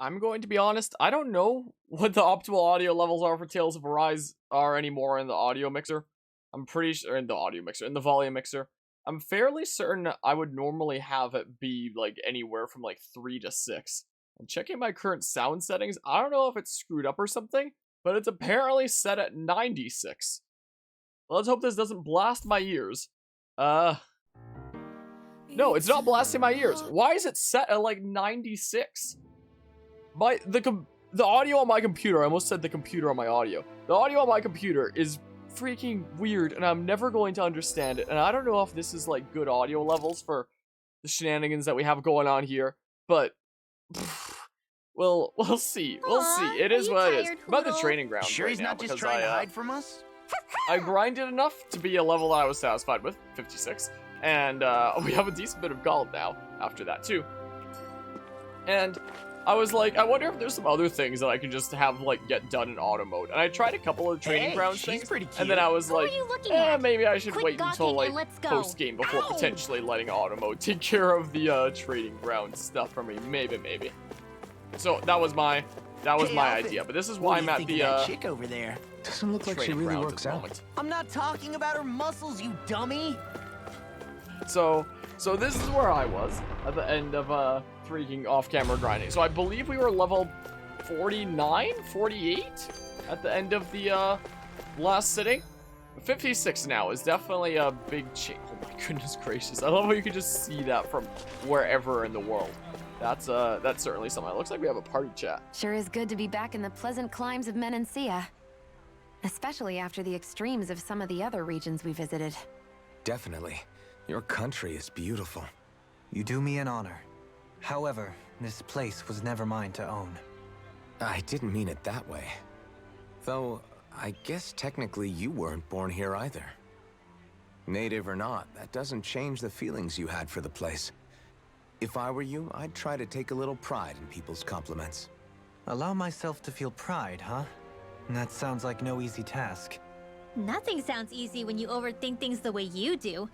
I'm going to be honest, I don't know what the optimal audio levels are for Tales of Arise are anymore in the audio mixer. I'm pretty sure in the audio mixer, in the volume mixer. I'm fairly certain I would normally have it be like anywhere from like 3 to 6. And checking my current sound settings, I don't know if it's screwed up or something, but it's apparently set at 96. Let's hope this doesn't blast my ears. No, it's not blasting my ears. Why is it set at like 96? The audio on my computer, I almost said the computer on my audio. The audio on my computer is freaking weird, and I'm never going to understand it. And I don't know if this is like good audio levels for the shenanigans that we have going on here, but we'll see. We'll see. It is what it is. I'm about the training ground Sure right he's now not just because trying to hide from us? I grinded enough to be a level that I was satisfied with, 56, and we have a decent bit of gold now after that too. And I was like, I wonder if there's some other things that I can just have like get done in auto mode. And I tried a couple of training grounds things, and then I was like, maybe I should wait until like post game before potentially letting auto mode take care of the training ground stuff for me. Maybe. So that was my idea. But this is why I'm at the chick over there. Doesn't look like she really works out. I'm not talking about her muscles, you dummy. So this is where I was at the end of freaking off-camera grinding. So I believe we were level 49, 48 at the end of the last sitting. 56 now is definitely a big change. Oh my goodness gracious! I love how you can just see that from wherever in the world. That's certainly something. It looks like we have a party chat. Sure is good to be back in the pleasant climes of Menancia. Especially after the extremes of some of the other regions we visited. Definitely. Your country is beautiful. You do me an honor. However, this place was never mine to own. I didn't mean it that way. Though, I guess technically you weren't born here either. Native or not, that doesn't change the feelings you had for the place. If I were you, I'd try to take a little pride in people's compliments. Allow myself to feel pride, huh? That sounds like no easy task. Nothing sounds easy when you overthink things the way you do.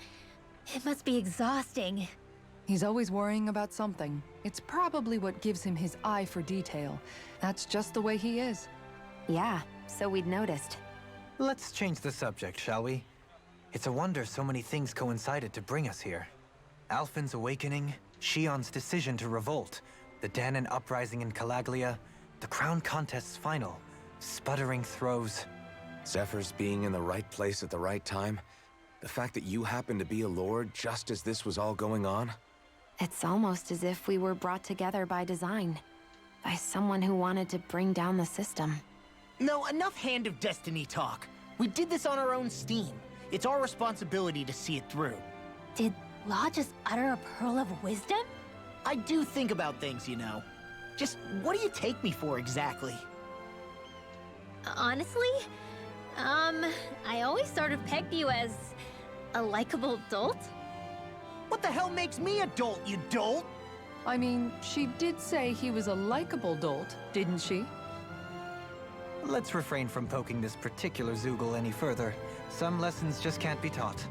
It must be exhausting. He's always worrying about something. It's probably what gives him his eye for detail. That's just the way he is. Yeah, so we'd noticed. Let's change the subject, shall we? It's a wonder so many things coincided to bring us here. Alphen's awakening, Shion's decision to revolt, the Danon uprising in Calaglia, the Crown Contest's final, sputtering throws. Zephyr's being in the right place at the right time. The fact that you happened to be a lord just as this was all going on. It's almost as if we were brought together by design. By someone who wanted to bring down the system. No, enough Hand of Destiny talk. We did this on our own steam. It's our responsibility to see it through. Did Law just utter a pearl of wisdom? I do think about things, you know. Just what do you take me for exactly? Honestly, I always sort of pegged you as a likable dolt. What the hell makes me a dolt, you dolt? I mean, she did say he was a likable dolt, didn't she? Let's refrain from poking this particular Zoogle any further. Some lessons just can't be taught.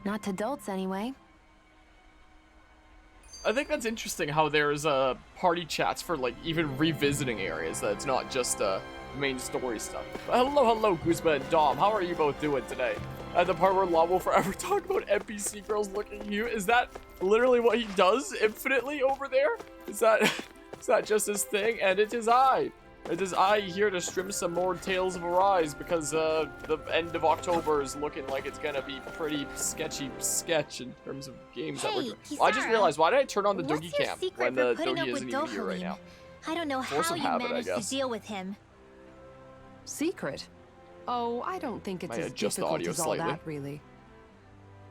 Not to dolts, anyway. I think that's interesting how there's party chats for like even revisiting areas. That it's not just main story stuff. Hello, Guzma and Dom. How are you both doing today? The part where Law will forever talk about NPC girls looking cute. Is that literally what he does infinitely over there? Is that just his thing? And it is I. It is I here to stream some more Tales of Arise because the end of October is looking like it's gonna be pretty sketchy in terms of games that we're doing. Well, I just realized, why did I turn on the Doogie cam when the Doogie isn't even here right now? I don't know how you managed to deal with him. Secret? Oh, I don't think it's as difficult as all that, really.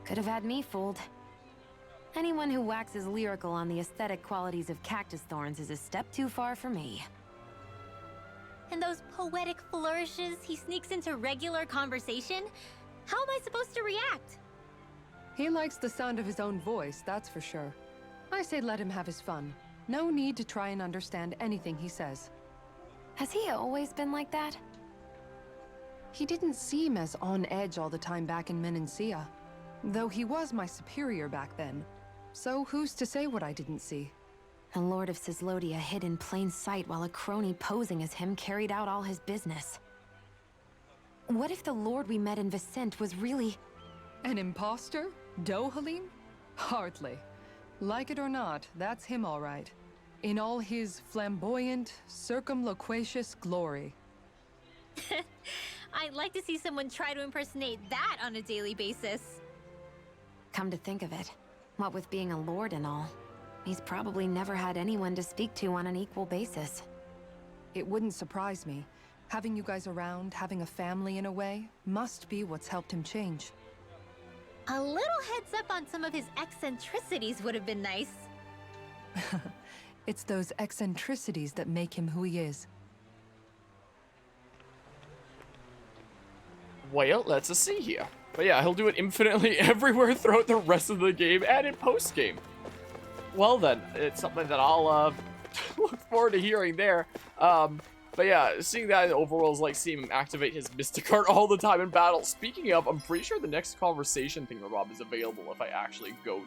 Could have had me fooled. Anyone who waxes lyrical on the aesthetic qualities of cactus thorns is a step too far for me. And those poetic flourishes he sneaks into regular conversation? How am I supposed to react? He likes the sound of his own voice, that's for sure. I say let him have his fun. No need to try and understand anything he says. Has he always been like that? He didn't seem as on edge all the time back in Menancia. Though he was my superior back then. So who's to say what I didn't see? The Lord of Cislodia hid in plain sight while a crony posing as him carried out all his business. What if the Lord we met in Vicente was really... An imposter? Dohalim? Hardly. Like it or not, that's him all right. In all his flamboyant, circumloquacious glory. I'd like to see someone try to impersonate that on a daily basis. Come to think of it, what with being a lord and all, he's probably never had anyone to speak to on an equal basis. It wouldn't surprise me. Having you guys around, having a family in a way, must be what's helped him change. A little heads up on some of his eccentricities would have been nice. It's those eccentricities that make him who he is. Well, let's see here. But yeah, he'll do it infinitely everywhere throughout the rest of the game and in post-game. Well then, it's something that I'll look forward to hearing there. But yeah, seeing that in overworlds, like seeing him activate his Mystic Art all the time in battle. Speaking of, I'm pretty sure the next conversation thingamabob is available if I actually go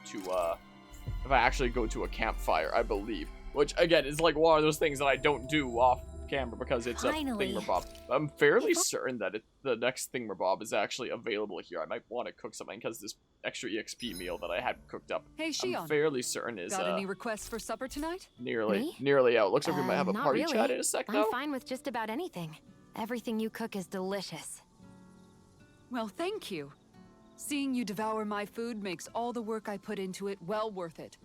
to a campfire, I believe. Which again is like one of those things that I don't do off camera because it's Finally. a thingamabob. I'm fairly certain that the next thingamabob is actually available here. I might want to cook something because this extra EXP meal that I had cooked up, Hey, Shion. I'm fairly certain is Got any requests for supper tonight? nearly out. Looks like we might have a Not party really. chat in a sec I'm though. fine with just about anything. Everything you cook is delicious. Well, thank you. Seeing you devour my food makes all the work I put into it well worth it.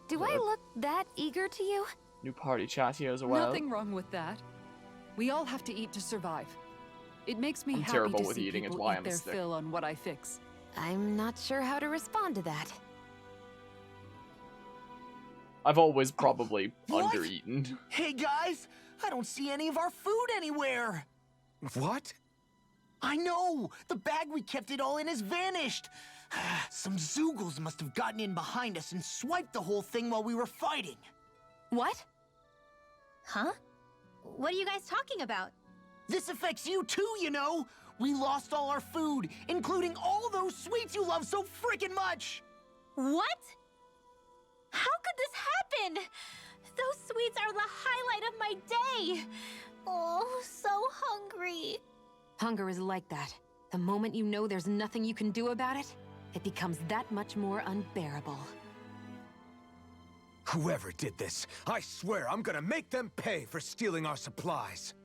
Do I look that eager to you? New party chat here as well. Nothing wrong with that. We all have to eat to survive. It makes me I'm happy terrible to with see eating, it's people why eat I'm their sick. fill on what I fix. I'm not sure how to respond to that. I've always probably What? undereaten. Hey guys, I don't see any of our food anywhere. What? I know! The bag we kept it all in has vanished! Some Zoogles must have gotten in behind us and swiped the whole thing while we were fighting. What? Huh? What are you guys talking about? This affects you too, you know! We lost all our food, including all those sweets you love so freaking much! What? How could this happen? Those sweets are the highlight of my day! Oh, so hungry. Hunger is like that. The moment you know there's nothing you can do about it, it becomes that much more unbearable. Whoever did this, I swear I'm gonna make them pay for stealing our supplies.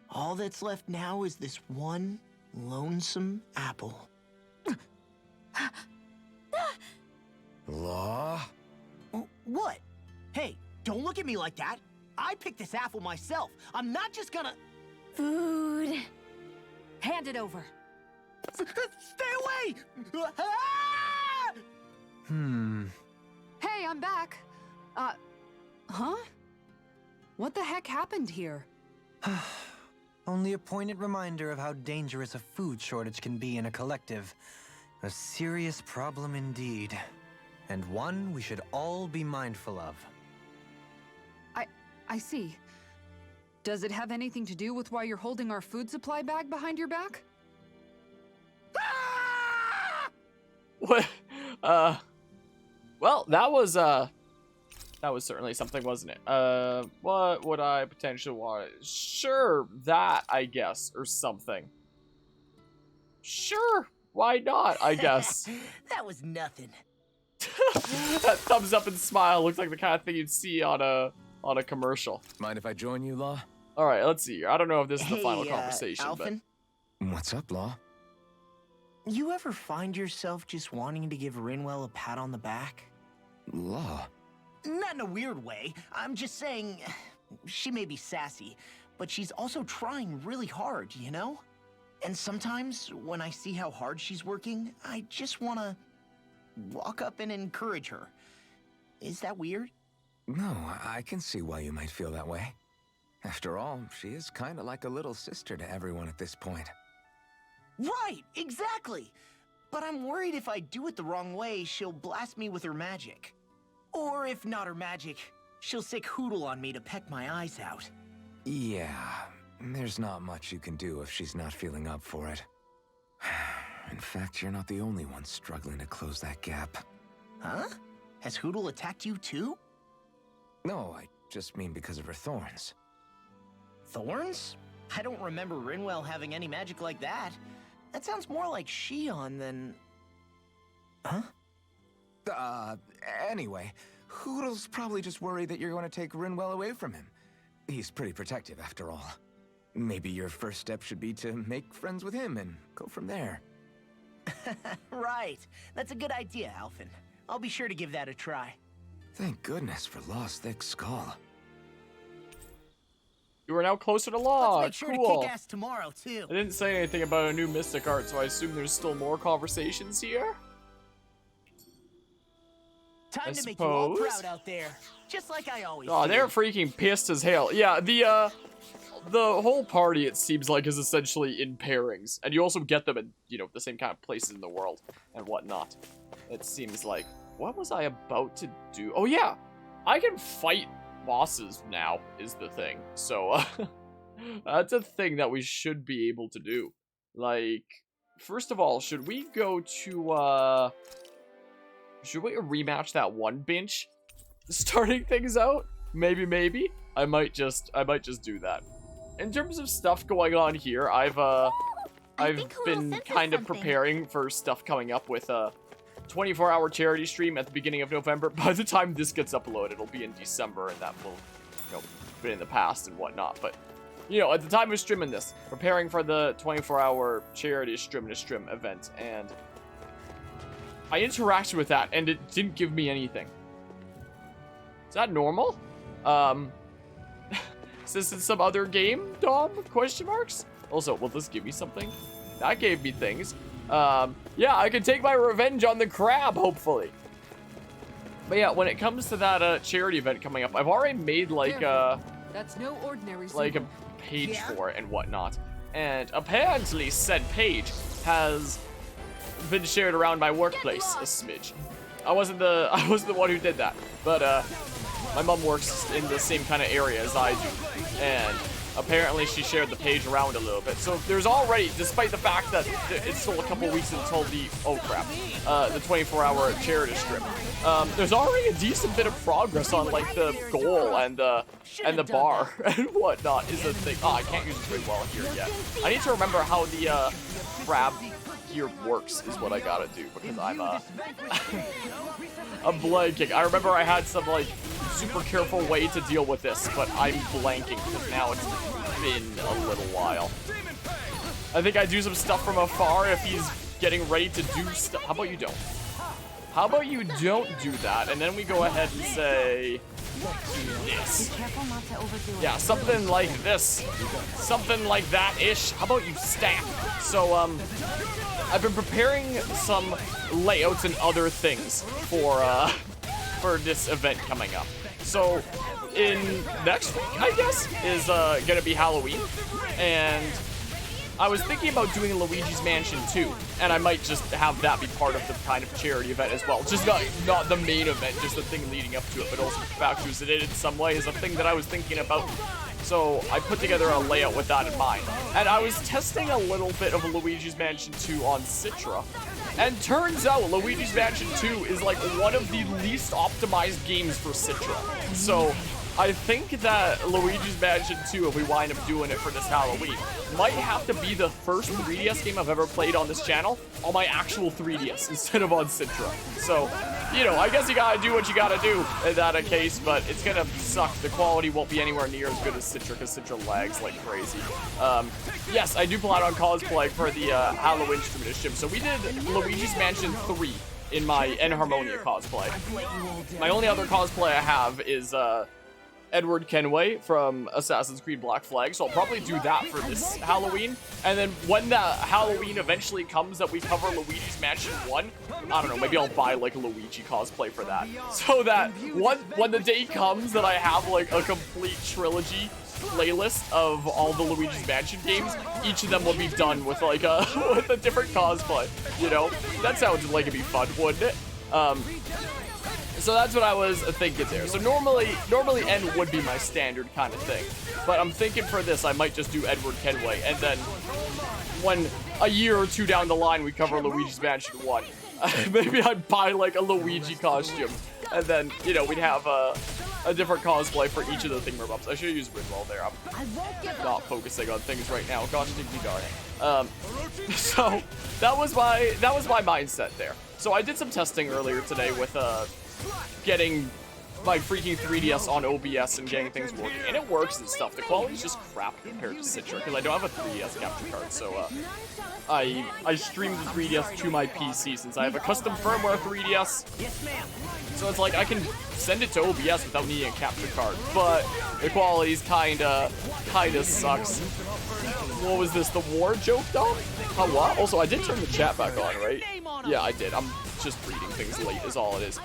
All that's left now is this one lonesome apple. Law? What? Hey, don't look at me like that. I picked this apple myself. I'm not just gonna... Food. Hand it over. Stay away! Ah! Hey, I'm back. Huh? What the heck happened here? Only a poignant reminder of how dangerous a food shortage can be in a collective. A serious problem indeed. And one we should all be mindful of. I see. Does it have anything to do with why you're holding our food supply bag behind your back? What? Well, that was certainly something, wasn't it? What would I potentially want? Sure, that, I guess, or something. Sure, why not, I guess. That was nothing. That thumbs up and smile looks like the kind of thing you'd see on a commercial. Mind if I join you, Law? All right, let's see here. I don't know if this is the Hey, final conversation, Alphen, What's up, Law? you ever find yourself just wanting to give Rinwell a pat on the back? Law? Not in a weird way. I'm just saying, she may be sassy, but she's also trying really hard, you know? And sometimes, when I see how hard she's working, I just want to walk up and encourage her. Is that weird? No, I can see why you might feel that way. After all, she is kind of like a little sister to everyone at this point. Right, exactly! But I'm worried if I do it the wrong way, she'll blast me with her magic. Or if not her magic, she'll sick Hootle on me to peck my eyes out. Yeah, there's not much you can do if she's not feeling up for it. In fact, you're not the only one struggling to close that gap. Huh? Has Hootle attacked you too? No, I just mean because of her thorns. Thorns? I don't remember Rinwell having any magic like that. That sounds more like Shion than... Huh? Anyway, Hoodle's probably just worried that you're going to take Rinwell away from him. He's pretty protective after all. Maybe your first step should be to make friends with him and go from there. Right. That's a good idea, Alphen. I'll be sure to give that a try. Thank goodness for Lost Thick Skull. You are now closer to Let's Lodge. make sure Cool. to kick ass tomorrow, too. I didn't say anything about a new Mystic Art, so I assume there's still more conversations here? Time I to make you all suppose. proud out there. Just like I always Oh, do. they're freaking pissed as hell. Yeah, the whole party, it seems like, is essentially in pairings. And you also get them in, you know, the same kind of places in the world and whatnot. It seems like... What was I about to do? Oh, yeah! I can fight bosses now, is the thing. So, that's a thing that we should be able to do. Like, first of all, should we go to, should we rematch that one bench? Starting things out? Maybe. I might just do that. In terms of stuff going on here, I've think Hootle been sent us kind of something. preparing for stuff coming up with a 24-hour charity stream at the beginning of November. By the time this gets uploaded, it'll be in December, and that will, you know, been in the past and whatnot. But, you know, at the time of streaming this, preparing for the 24-hour charity stream event, and I interacted with that, and it didn't give me anything. Is that normal? Is this in some other game, Dom? Question marks? Also, will this give me something? That gave me things. Yeah, I can take my revenge on the crab, hopefully. But yeah, when it comes to that charity event coming up, I've already made like That's no ordinary like a symbol. page for it and whatnot. And apparently said page has been shared around my workplace a smidge. I wasn't the one who did that, but my mom works in the same kind of area as I do, and apparently she shared the page around a little bit. So there's already, despite the fact that it's still a couple weeks until the, oh crap, the 24-hour charity strip, there's already a decent bit of progress on like the goal and the bar and whatnot is a thing. Oh, I can't use it very well here yet. I need to remember how the crab here works is what I gotta do, because I'm I'm blanking. I remember I had some like super careful way to deal with this, but I'm blanking because now it's been a little while. I think I do some stuff from afar if he's getting ready to do stuff. How about you don't? How about you don't do that, and then we go ahead and say this. Careful not to overdo it. Yeah, something like this. Something like that-ish. How about you stack? So, I've been preparing some layouts and other things for this event coming up. So, in next week, I guess, is gonna be Halloween, and I was thinking about doing Luigi's Mansion 2, and I might just have that be part of the kind of charity event as well. Just not the main event, just the thing leading up to it, but also the fact use it in some way is a thing that I was thinking about. So I put together a layout with that in mind. And I was testing a little bit of Luigi's Mansion 2 on Citra. And turns out Luigi's Mansion 2 is like one of the least optimized games for Citra. So I think that Luigi's Mansion 2, if we wind up doing it for this Halloween, might have to be the first 3DS game I've ever played on this channel on my actual 3DS instead of on Citra. So, you know, I guess you gotta do what you gotta do in that case, but it's gonna suck. The quality won't be anywhere near as good as Citra, because Citra lags like crazy. Yes, I do plan on cosplay for the Halloween stream. So we did Luigi's Mansion 3 in my Enharmonia cosplay. My only other cosplay I have is, Edward Kenway from Assassin's Creed Black Flag, so I'll probably do that for this Halloween. And then when the Halloween eventually comes that we cover Luigi's Mansion 1, I don't know, maybe I'll buy like a Luigi cosplay for that. So that when the day comes that I have like a complete trilogy playlist of all the Luigi's Mansion games, each of them will be done with like with a different cosplay, you know? That sounds like it'd be fun, wouldn't it? So that's what I was thinking there. So normally N would be my standard kind of thing. But I'm thinking for this, I might just do Edward Kenway. And then when a year or two down the line we cover Luigi's Mansion 1, maybe I'd buy like a Luigi costume And then, you know, we'd have a different cosplay for each of the thingamabobs. I should use Ridwell there. I'm not focusing on things right now. Gosh darn it. So that was my mindset there. So I did some testing earlier today with getting my freaking 3DS on OBS and getting things working, and it works and stuff. The quality's just crap compared to Citra because I don't have a 3DS capture card, so I streamed the 3DS to my PC since I have a custom firmware 3DS. So it's like I can send it to OBS without needing a capture card, but the quality's kinda sucks. What was this? The war joke, though? Oh, what? Also, I did turn the chat back on, right? Yeah, I did. I'm just reading things late is all it is.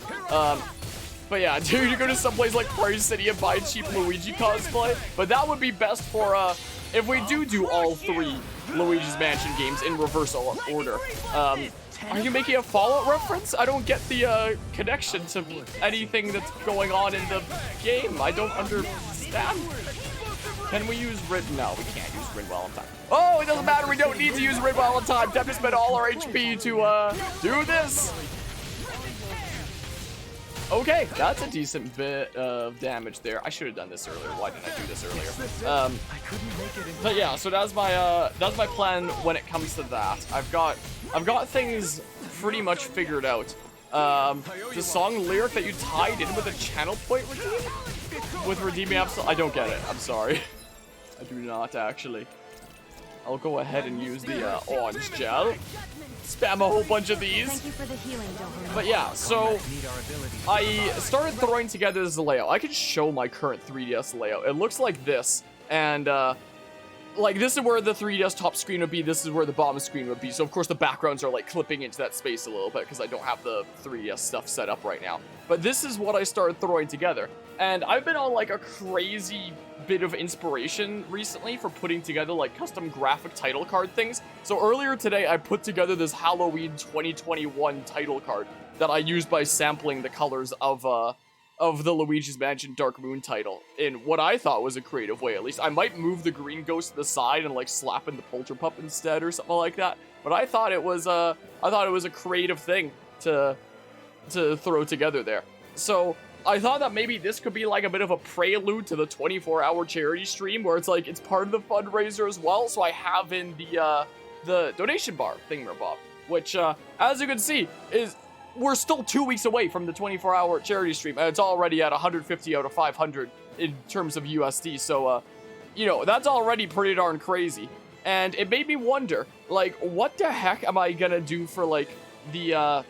But yeah, dude, you go to someplace like Party City and buy a cheap Luigi cosplay. But that would be best for, if we do all 3 Luigi's Mansion games in reverse order. Are you making a Fallout reference? I don't get the, connection to anything that's going on in the game. I don't understand. Can we use Rid? No, we can't use Ridwell all the time. Oh, it doesn't matter. We don't need to use Ridwell all the time. Time to spend all our HP to, do this. Okay, that's a decent bit of damage there. I should have done this earlier. Why didn't I do this earlier? But yeah, so that's my plan when it comes to that. I've got things pretty much figured out. The song lyric that you tied in with a channel point redeem? With redeeming I don't get it. I'm sorry. I do not actually. I'll go ahead and use the orange gel. Spam a whole bunch of these. Thank you for the healing, Doherty. But yeah, so I started throwing together this layout. I can show my current 3DS layout. It looks like this, and like this is where the 3DS top screen would be. This is where the bottom screen would be. So of course the backgrounds are like clipping into that space a little bit because I don't have the 3DS stuff set up right now. But this is what I started throwing together, and I've been on like a crazy bit of inspiration recently for putting together like custom graphic title card things. So earlier today I put together this Halloween 2021 title card that I used by sampling the colors of the Luigi's Mansion Dark Moon title in what I thought was a creative way. At least I might move the green ghost to the side and like slap in the Polterpup instead or something like that. But I thought it was a creative thing to throw together there. So I thought that maybe this could be like a bit of a prelude to the 24-hour charity stream where it's like it's part of the fundraiser as well. So I have in the donation bar thingamabob, which as you can see is we're still 2 weeks away from the 24-hour charity stream, and it's already at 150 out of 500 in terms of USD. So you know, that's already pretty darn crazy. And it made me wonder, like, what the heck am I gonna do for like the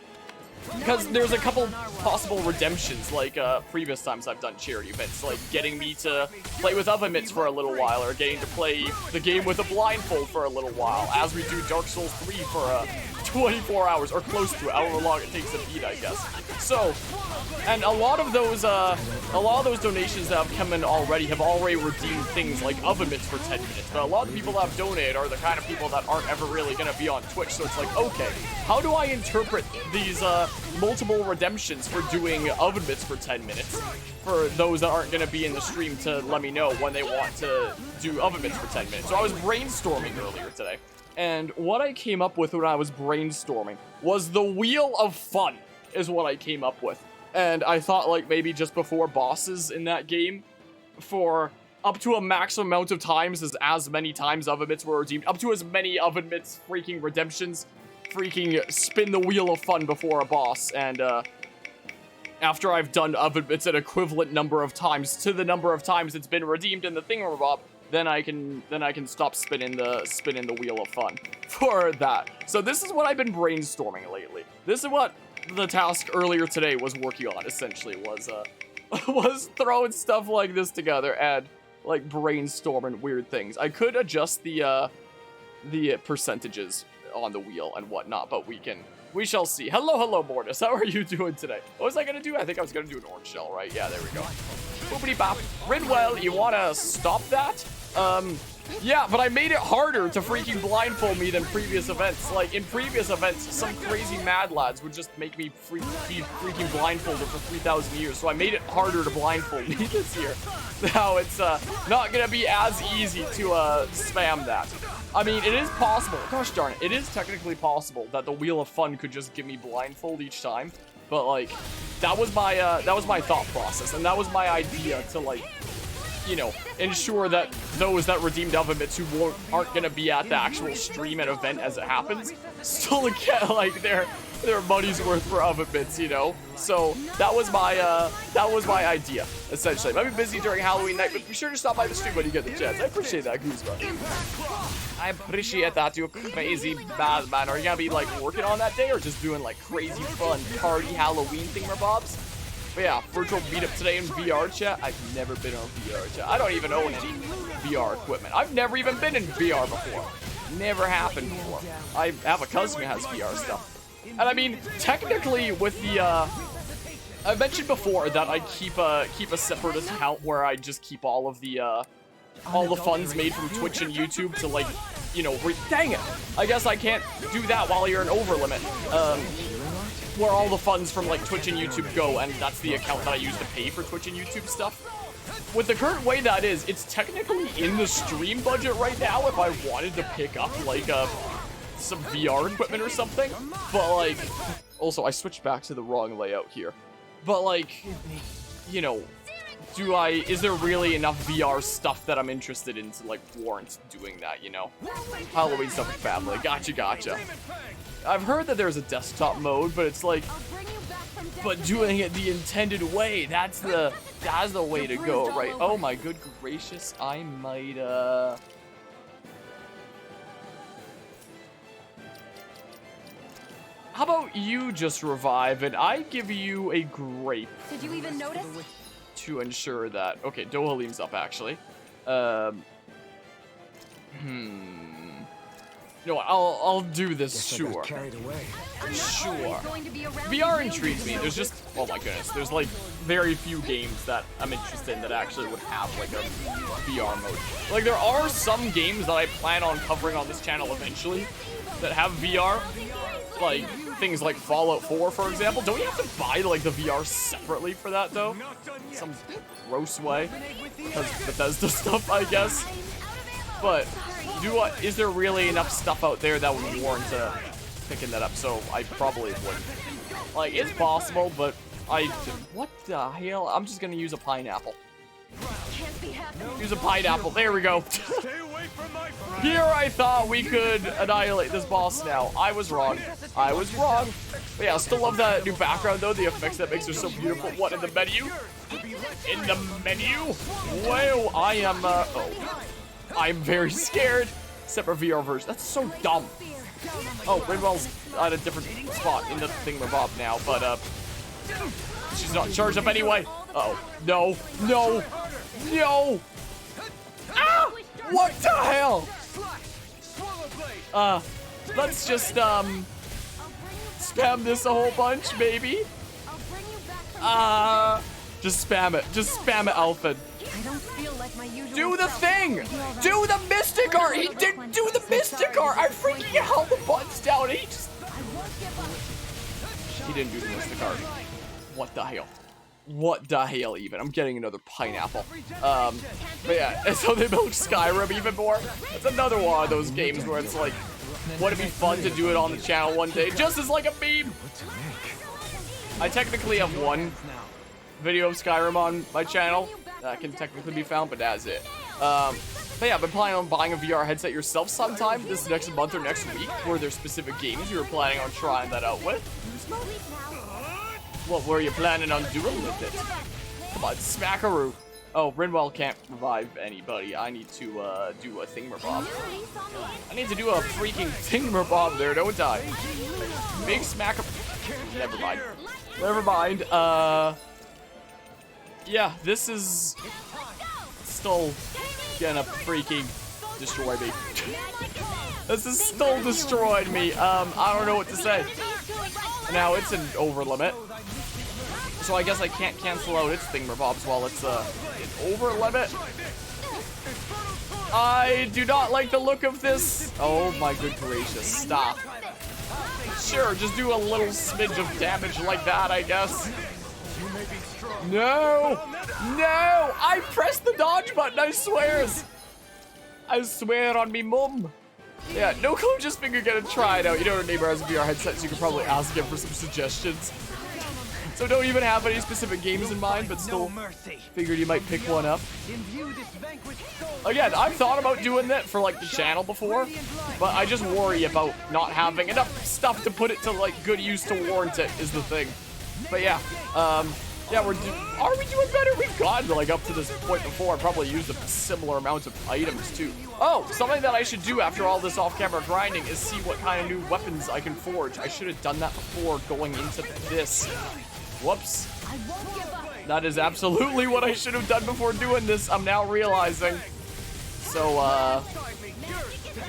because there's a couple possible redemptions, like previous times I've done charity events, like getting me to play with oven mitts for a little while, or getting to play the game with a blindfold for a little while, as we do Dark Souls 3 for 24 hours, or close to it, however long it takes to beat, I guess. So, and a lot of those donations that have come in already have already redeemed things like oven mitts for 10 minutes, but a lot of the people that have donated are the kind of people that aren't ever really gonna be on Twitch, so it's like, okay, how do I interpret these multiple redemptions for doing oven mitts for 10 minutes for those that aren't going to be in the stream to let me know when they want to do oven mitts for 10 minutes. So I was brainstorming earlier today, and what I came up with when I was brainstorming was the Wheel of Fun is what I came up with. And I thought like maybe just before bosses in that game, for up to a maximum amount of times as many times oven mitts were redeemed, up to as many oven mitts freaking redemptions, freaking spin the Wheel of Fun before a boss, and after I've done oven mitts an equivalent number of times to the number of times it's been redeemed in the thingamabob, then I can stop spinning the Wheel of Fun for that. So this is what I've been brainstorming lately. This is what the task earlier today was working on, essentially, was throwing stuff like this together and like brainstorming weird things. I could adjust the percentages on the wheel and whatnot, but we shall see. Hello, Mortis. How are you doing today? What was I gonna do? I think I was gonna do an orange shell, right? Yeah, there we go. Boopity bop. Ridwell, you wanna stop that? Yeah, but I made it harder to freaking blindfold me than previous events. Like, in previous events, some crazy mad lads would just make me be freaking blindfolded for 3,000 years, so I made it harder to blindfold me this year. Now it's not gonna be as easy to spam that. I mean, it is possible, gosh darn it, it is technically possible that the Wheel of Fun could just give me blindfold each time, but like, that was my thought process, and that was my idea to like, you know, ensure that those that redeemed Elven Bits who aren't gonna be at the actual stream and event as it happens still get like their money's worth for Elven Bits, you know. So that was my idea essentially. Might be busy during Halloween night, but be sure to stop by the stream when you get the chance. I appreciate that, Goosebumps. I appreciate that, you crazy bad man. Are you gonna be like working on that day or just doing like crazy fun party Halloween thingamabobs? But yeah, virtual meetup today in VR chat. I've never been on VR chat. I don't even own any VR equipment. I've never even been in VR before. Never happened before. I have a cousin who has VR stuff. And I mean, technically with the, I mentioned before that I keep a separate account where I just keep all the funds made from Twitch and YouTube to like, you know, dang it. I guess I can't do that while you're an overlimit. Where all the funds from like Twitch and YouTube go, and that's the account that I use to pay for Twitch and YouTube stuff. With the current way that is, it's technically in the stream budget right now if I wanted to pick up like some VR equipment or something. But like, also I switched back to the wrong layout here. But like, you know, is there really enough VR stuff that I'm interested in to like warrant doing that, you know? Halloween stuff with family, gotcha. I've heard that there's a desktop mode, but it's like, but doing it the intended way, that's the way to go, right? Oh my good gracious, I might, how about you just revive and I give you a grape? Did you even notice? To ensure that, okay, Dohalim's up actually. No, I'll do this, sure. Sure. VR intrigues me. There's just, oh my goodness, there's like very few games that I'm interested in that actually would have like a VR mode. Like there are some games that I plan on covering on this channel eventually that have VR, like things like Fallout 4, for example. Don't you have to buy like the VR separately for that though? Some gross way, because Bethesda stuff, I guess. But is there really enough stuff out there that would warrant picking that up? So I probably wouldn't. Like, it's possible, but what the hell? I'm just gonna use a pineapple. Use a pineapple. There we go. Here I thought we could annihilate this boss now. I was wrong. But yeah, I still love that new background though. The effects that makes her so beautiful. What, in the menu? In the menu? Whoa, I am, I'm very scared. Separate VR version. That's so dumb. Oh, Rinwell's at a different spot in the thingamabob now, but, she's not charged up anyway. Uh-oh. No. Ah! What the hell? Let's just, spam this a whole bunch, baby. Just spam it, Alpha. Do the thing! Do the Mystic Art! He didn't do the Mystic Art! I freaking held the buttons down and he didn't do the Mystic Art. What the hell? What the hell even? I'm getting another pineapple. But yeah, and so they built Skyrim even more. It's another one of those games where it's like, would it be fun to do it on the channel one day? Just as like a meme! I technically have one video of Skyrim on my channel that can technically be found, but that's it. But yeah, I've been planning on buying a VR headset yourself sometime this next month or next week. Were there specific games you were planning on trying that out with? What were you planning on doing with it? Come on, smackaroo. Oh, Rinwell can't revive anybody. I need to do a thingamabob. I need to do a freaking thingamabob there, don't I? Big smacker. Never mind. Yeah, this is still gonna freaking destroy me. This is still destroyed me. I don't know what to say. Now it's an overlimit, so I guess I can't cancel out its thingamabobs while it's an overlimit. I do not like the look of this. Oh my good gracious, stop. Sure, just do a little smidge of damage like that, I guess. No! I pressed the dodge button, I swears! I swear on me mum. Yeah, no clue, just figure gonna try it out. You know, her neighbor has a VR headset, so you can probably ask him for some suggestions. So don't even have any specific games in mind, but still figured you might pick one up. Again, I've thought about doing that for like the channel before, but I just worry about not having enough stuff to put it to like good use to warrant it is the thing. But yeah, yeah, are we doing better? We've gotten like up to this point before. I probably used a similar amount of items too. Oh, something that I should do after all this off-camera grinding is see what kind of new weapons I can forge. I should have done that before going into this. Whoops. That is absolutely what I should have done before doing this. I'm now realizing. So,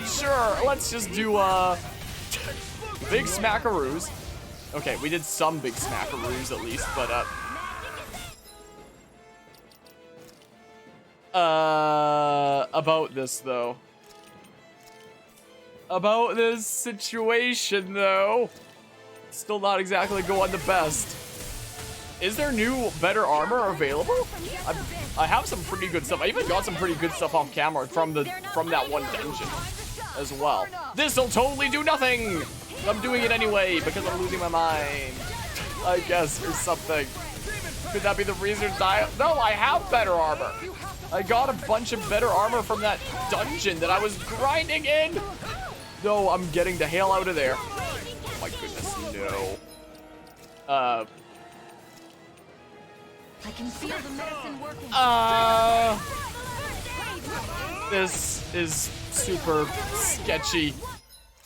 sure, let's just do, big smackaroos. Okay, we did some big smackaroos at least, but, about this, though. About this situation, though. Still not exactly going the best. Is there new, better armor available? I have some pretty good stuff. I even got some pretty good stuff off camera from that one dungeon as well. This'll totally do nothing! I'm doing it anyway because I'm losing my mind. I guess, or something. Could that be the reason No, I have better armor. I got a bunch of better armor from that dungeon that I was grinding in. No, I'm getting the hell out of there. Oh my goodness, no. I can feel the medicine working. This is super sketchy.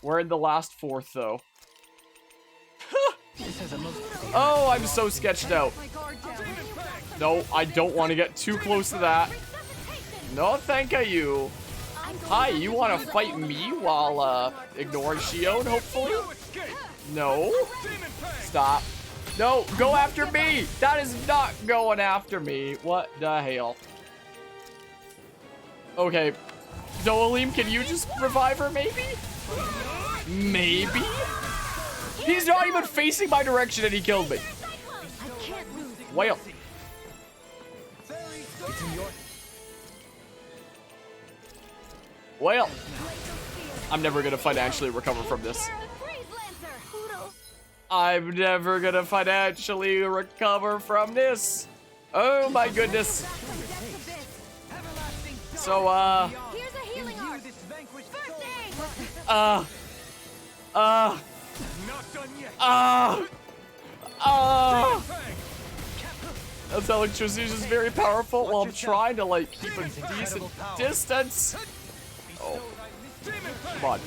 We're in the last fourth, though. Oh, I'm so sketched out. No, I don't want to get too close to that. No, thank you. Hi, you want to fight me while ignoring Shion, hopefully? No. Stop. No, go after me! That is not going after me. What the hell? Okay. Doalim, can you just revive her, maybe? Maybe? He's not even facing my direction and he killed me. Well. Well. I'm never gonna financially recover from this. I'm never gonna financially recover from this. Oh my goodness. So, That's electricity is just very powerful while I'm trying to like keep a decent distance. Oh, come on.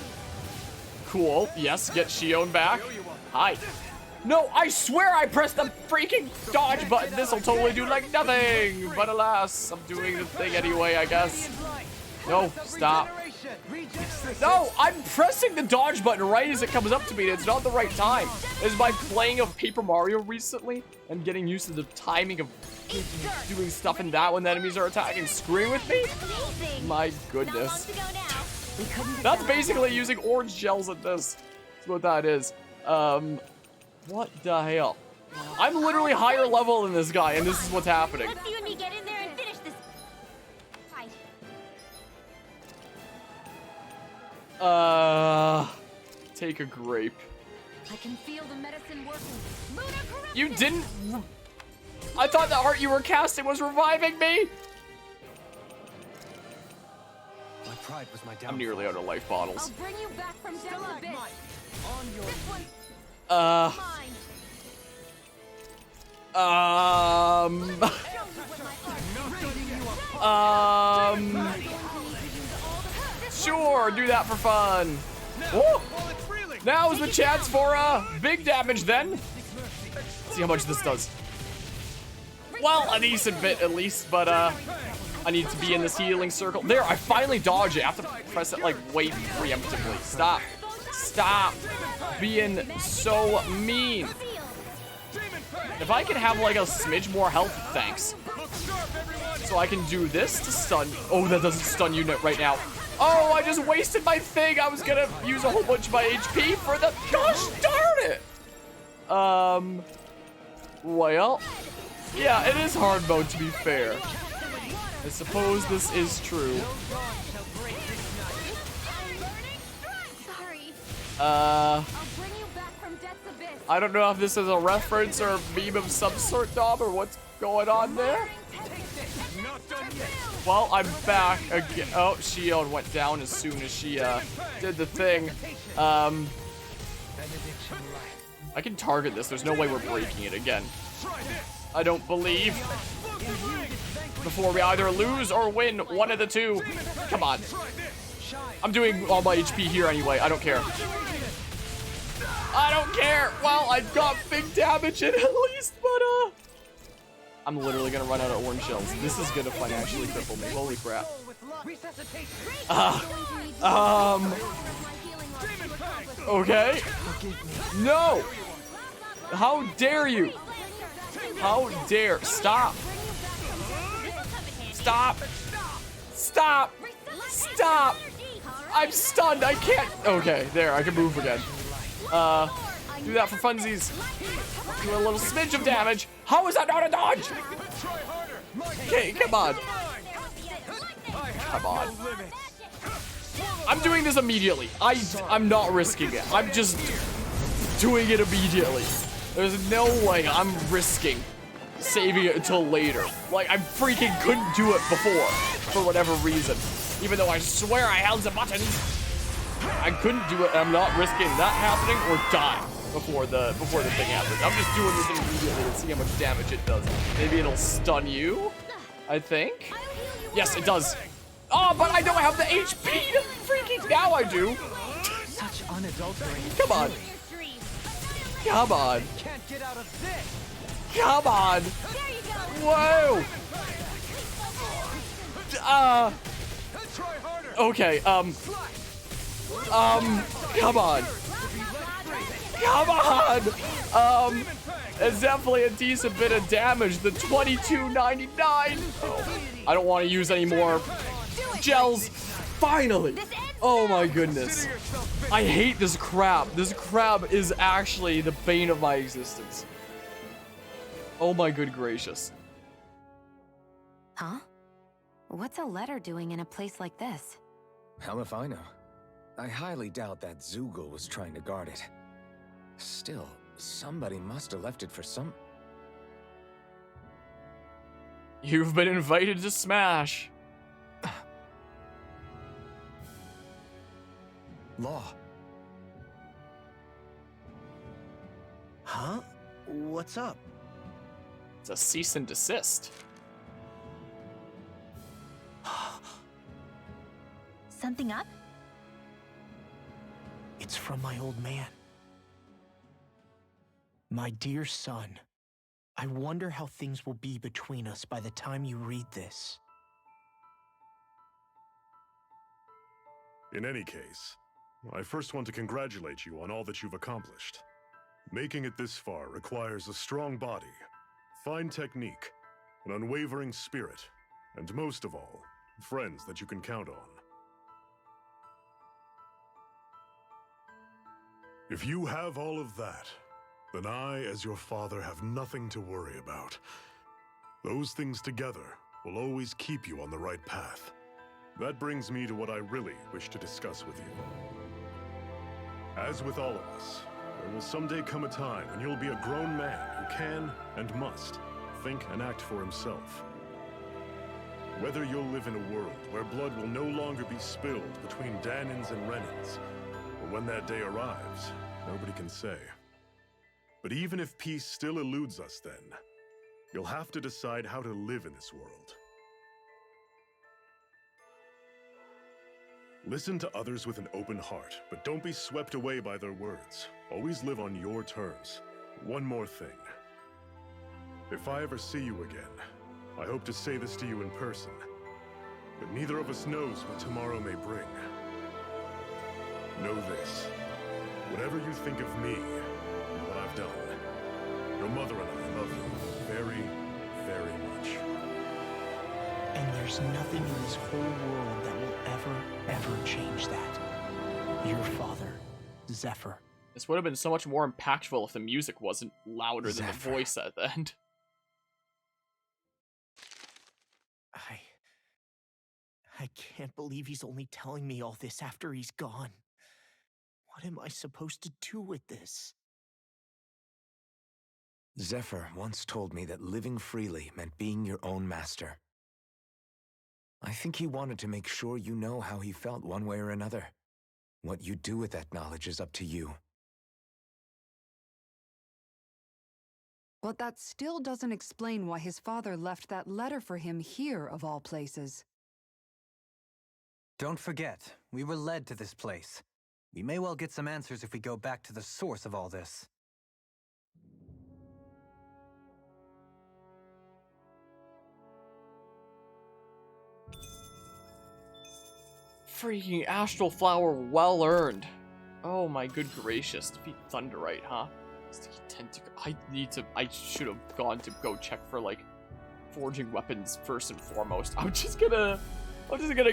Cool. Yes, get Shion back. Hi. No, I swear I pressed the freaking dodge button. This'll totally do like nothing. But alas, I'm doing the thing anyway, I guess. No, stop. No, I'm pressing the dodge button right as it comes up to me. It's not the right time. It's by playing of Paper Mario recently and getting used to the timing of doing stuff in that when the enemies are attacking. Screwing with me? My goodness. That's basically using orange gels at this. That's what that is. What the hell? I'm literally higher level than this guy, and this is what's happening. Let's you and me get in there and finish this fight. Take a grape. I can feel the medicine working. You didn't. I thought the art you were casting was reviving me. My pride was my downfall. I'm nearly out of life bottles. I'll bring you back from down the abyss. This one. Sure, do that for fun. Woo! Now is the chance for big damage then. Let's see how much this does. Well, a decent bit at least, but I need to be in this healing circle. There, I finally dodge it. I have to press it like way preemptively. Stop. Stop being so mean. If I can have like a smidge more health, thanks. So I can do this to stun. Oh, that doesn't stun you right now. Oh, I just wasted my thing. I was gonna use a whole bunch of my HP for the. Gosh darn it. Well, yeah, it is hard mode to be fair. I suppose this is true. I don't know if this is a reference or a meme of some sort, Dom, or what's going on there. Well, I'm back again. Oh, shield went down as soon as she did the thing. I can target this. There's no way we're breaking it again. I don't believe. Before we either lose or win, one of the two. Come on. I'm doing all my HP here anyway. I don't care. I don't care. Well, I got big damage in at least, but I'm literally gonna run out of orange shells. This is gonna financially cripple me. Holy crap. Okay. No. How dare you? How dare? Stop. Stop. Stop. Stop. I'm stunned. I can't. Okay, there. I can move again. Do that for funsies. Do a little smidge of damage. How is that not a dodge? Okay, come on. Come on. I'm doing this immediately. I'm not risking it. I'm just doing it immediately. There's no way I'm risking saving it until later. Like, I freaking couldn't do it before for whatever reason. Even though I swear I held the button. I couldn't do it. I'm not risking that happening or dying before the thing happens. I'm just doing this immediately to see how much damage it does. Maybe it'll stun you, I think. Yes, it does. Oh, but I don't have the HP to freaking, now I do. Such unadulterated. Come on. Come on. Can't get out of this. Come on. Whoa. Okay, come on. Come on. It's definitely a decent bit of damage. The 2299. Oh, I don't want to use any more gels. Finally. Oh my goodness. I hate this crab. This crab is actually the bane of my existence. Oh my good gracious. Huh? What's a letter doing in a place like this? Hell if I know. I highly doubt that Zoogle was trying to guard it. Still, somebody must have left it for some... You've been invited to Smash. Law. Huh? What's up? It's a cease and desist. Something up? It's from my old man. My dear son, I wonder how things will be between us by the time you read this. In any case, I first want to congratulate you on all that you've accomplished. Making it this far requires a strong body, fine technique, an unwavering spirit, and most of all, friends that you can count on. If you have all of that, then I, as your father, have nothing to worry about. Those things together will always keep you on the right path. That brings me to what I really wish to discuss with you. As with all of us, there will someday come a time when you'll be a grown man who can and must think and act for himself. Whether you'll live in a world where blood will no longer be spilled between Danins and Renins, or when that day arrives, nobody can say. But even if peace still eludes us then, you'll have to decide how to live in this world. Listen to others with an open heart, but don't be swept away by their words. Always live on your terms. One more thing. If I ever see you again, I hope to say this to you in person, but neither of us knows what tomorrow may bring. Know this. Whatever you think of me and what I've done, your mother and I love you very, very much. And there's nothing in this whole world that will ever change that. Your father, Zephyr. This would have been so much more impactful if the music wasn't louder than the Zephyr. voice at the end. I can't believe he's only telling me all this after he's gone. What am I supposed to do with this? Zephyr once told me that living freely meant being your own master. I think he wanted to make sure you know how he felt one way or another. What you do with that knowledge is up to you. But that still doesn't explain why his father left that letter for him here, of all places. Don't forget, we were led to this place. We may well get some answers if we go back to the source of all this. Freaking astral flower, well earned. Oh my good gracious, defeat Thunderite, huh? I should have gone to go check for like forging weapons first and foremost. I'm just gonna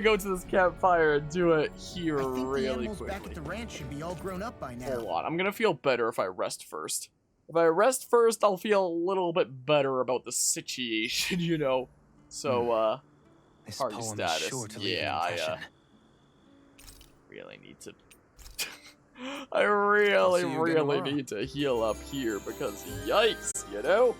go to this campfire and do it here I think the really animals quickly. back at the ranch should be all grown up by now. Hold on, I'm gonna feel better if I rest first. If I rest first, I'll feel a little bit better about the situation, you know. So, This party poem status. is sure to leave Yeah, an impression. Really need to. I really see you again tomorrow. need to heal up here because yikes, you know?